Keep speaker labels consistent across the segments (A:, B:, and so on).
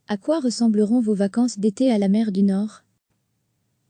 A: À quoi ressembleront vos vacances d'été à la mer du Nord?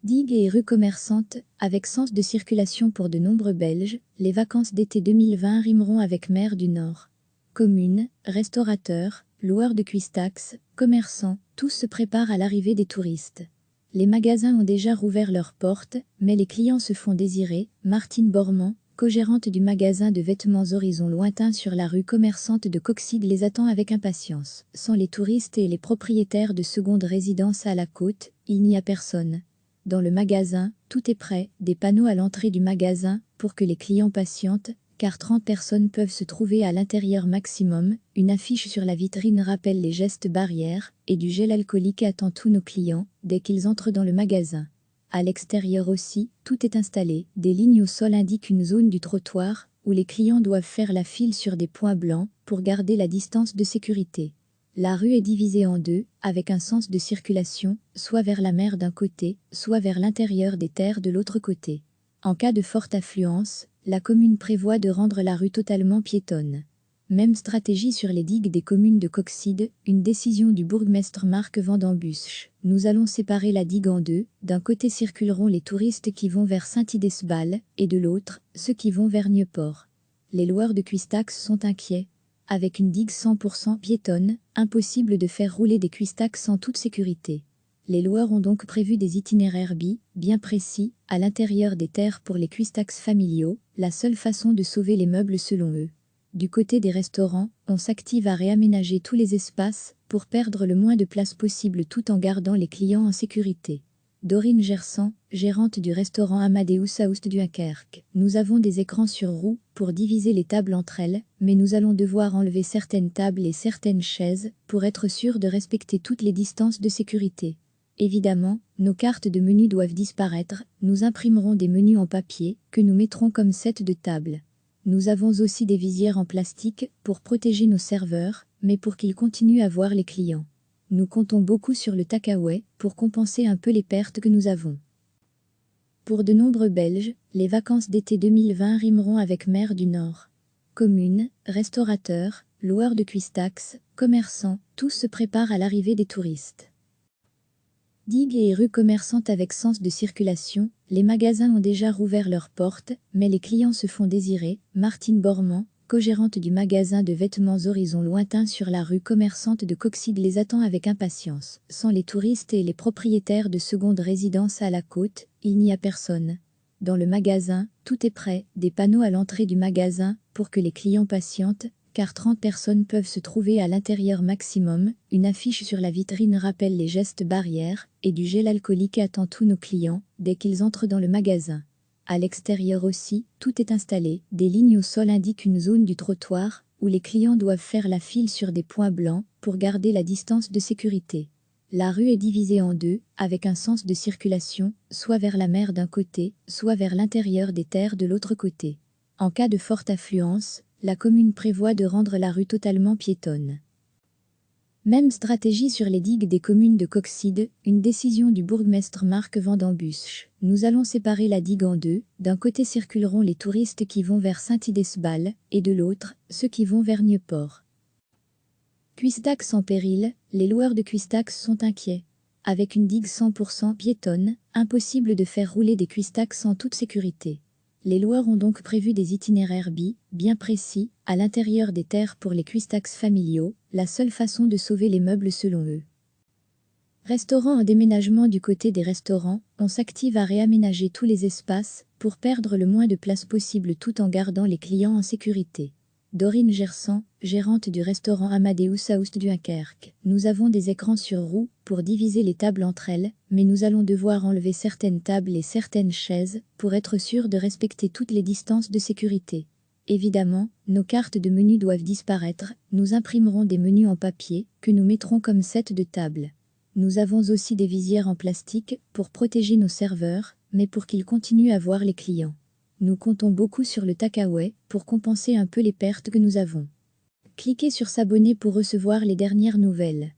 A: Digues et rues commerçantes, avec sens de circulation pour de nombreux Belges, les vacances d'été 2020 rimeront avec mer du Nord. Communes, restaurateurs, loueurs de cuistax, commerçants, tous se préparent à l'arrivée des touristes. Les magasins ont déjà rouvert leurs portes, mais les clients se font désirer. Martine Bormand, co-gérante du magasin de vêtements Horizon Lointain sur la rue commerçante de Coxyde, les attend avec impatience. Sans les touristes et les propriétaires de secondes résidences à la côte, il n'y a personne. Dans le magasin, tout est prêt, des panneaux à l'entrée du magasin pour que les clients patientent, car 30 personnes peuvent se trouver à l'intérieur maximum. Une affiche sur la vitrine rappelle les gestes barrières, et du gel alcoolique attend tous nos clients dès qu'ils entrent dans le magasin. À l'extérieur aussi, tout est installé. Des lignes au sol indiquent une zone du trottoir où les clients doivent faire la file sur des points blancs pour garder la distance de sécurité. La rue est divisée en deux, avec un sens de circulation, soit vers la mer d'un côté, soit vers l'intérieur des terres de l'autre côté. En cas de forte affluence, la commune prévoit de rendre la rue totalement piétonne. Même stratégie sur les digues des communes de Coxyde, une décision du bourgmestre Marc Vandembusch. Nous allons séparer la digue en deux, d'un côté circuleront les touristes qui vont vers Saint-Idesbal, et de l'autre, ceux qui vont vers Nieuport. Les loueurs de cuistax sont inquiets. Avec une digue 100% piétonne, impossible de faire rouler des cuistax en toute sécurité. Les loueurs ont donc prévu des itinéraires bien précis, à l'intérieur des terres pour les cuistax familiaux, la seule façon de sauver les meubles selon eux. Du côté des restaurants, on s'active à réaménager tous les espaces pour perdre le moins de place possible tout en gardant les clients en sécurité. Dorine Gersan, gérante du restaurant Amadeus à Oostduinkerque. Nous avons des écrans sur roues pour diviser les tables entre elles, mais nous allons devoir enlever certaines tables et certaines chaises pour être sûr de respecter toutes les distances de sécurité. Évidemment, nos cartes de menus doivent disparaître. Nous imprimerons des menus en papier que nous mettrons comme set de table. Nous avons aussi des visières en plastique pour protéger nos serveurs, mais pour qu'ils continuent à voir les clients. Nous comptons beaucoup sur le takeaway pour compenser un peu les pertes que nous avons. Pour de nombreux Belges, les vacances d'été 2020 rimeront avec mer du Nord. Communes, restaurateurs, loueurs de cuistax, commerçants, tous se préparent à l'arrivée des touristes. Digues et rues commerçantes avec sens de circulation, les magasins ont déjà rouvert leurs portes, mais les clients se font désirer. Martine Bormand, co-gérante du magasin de vêtements Horizon Lointain sur la rue commerçante de Coxyde, les attend avec impatience. Sans les touristes et les propriétaires de secondes résidences à la côte, il n'y a personne. Dans le magasin, tout est prêt, des panneaux à l'entrée du magasin pour que les clients patientent, car 30 personnes peuvent se trouver à l'intérieur maximum. Une affiche sur la vitrine rappelle les gestes barrières, et du gel alcoolique attend tous nos clients dès qu'ils entrent dans le magasin. À l'extérieur aussi, tout est installé. Des lignes au sol indiquent une zone du trottoir où les clients doivent faire la file sur des points blancs pour garder la distance de sécurité. La rue est divisée en deux, avec un sens de circulation, soit vers la mer d'un côté, soit vers l'intérieur des terres de l'autre côté. En cas de forte affluence, la commune prévoit de rendre la rue totalement piétonne. Même stratégie sur les digues des communes de Coxyde, une décision du bourgmestre Marc Vandembusch. Nous allons séparer la digue en deux, d'un côté circuleront les touristes qui vont vers Saint-Idesbal, et de l'autre, ceux qui vont vers Nieuport. Cuistax en péril, les loueurs de cuistax sont inquiets. Avec une digue 100% piétonne, impossible de faire rouler des cuistax en toute sécurité. Les loueurs ont donc prévu des itinéraires bien précis, à l'intérieur des terres pour les cuistax familiaux, la seule façon de sauver les meubles selon eux. Restaurant en déménagement. Du côté des restaurants, on s'active à réaménager tous les espaces pour perdre le moins de place possible tout en gardant les clients en sécurité. Dorine Gersan, gérante du restaurant Amadeus à Oostduinkerque. Nous avons des écrans sur roues pour diviser les tables entre elles, mais nous allons devoir enlever certaines tables et certaines chaises pour être sûr de respecter toutes les distances de sécurité. Évidemment, nos cartes de menus doivent disparaître. Nous imprimerons des menus en papier que nous mettrons comme set de table. Nous avons aussi des visières en plastique pour protéger nos serveurs, mais pour qu'ils continuent à voir les clients. Nous comptons beaucoup sur le takeaway pour compenser un peu les pertes que nous avons. Cliquez sur s'abonner pour recevoir les dernières nouvelles.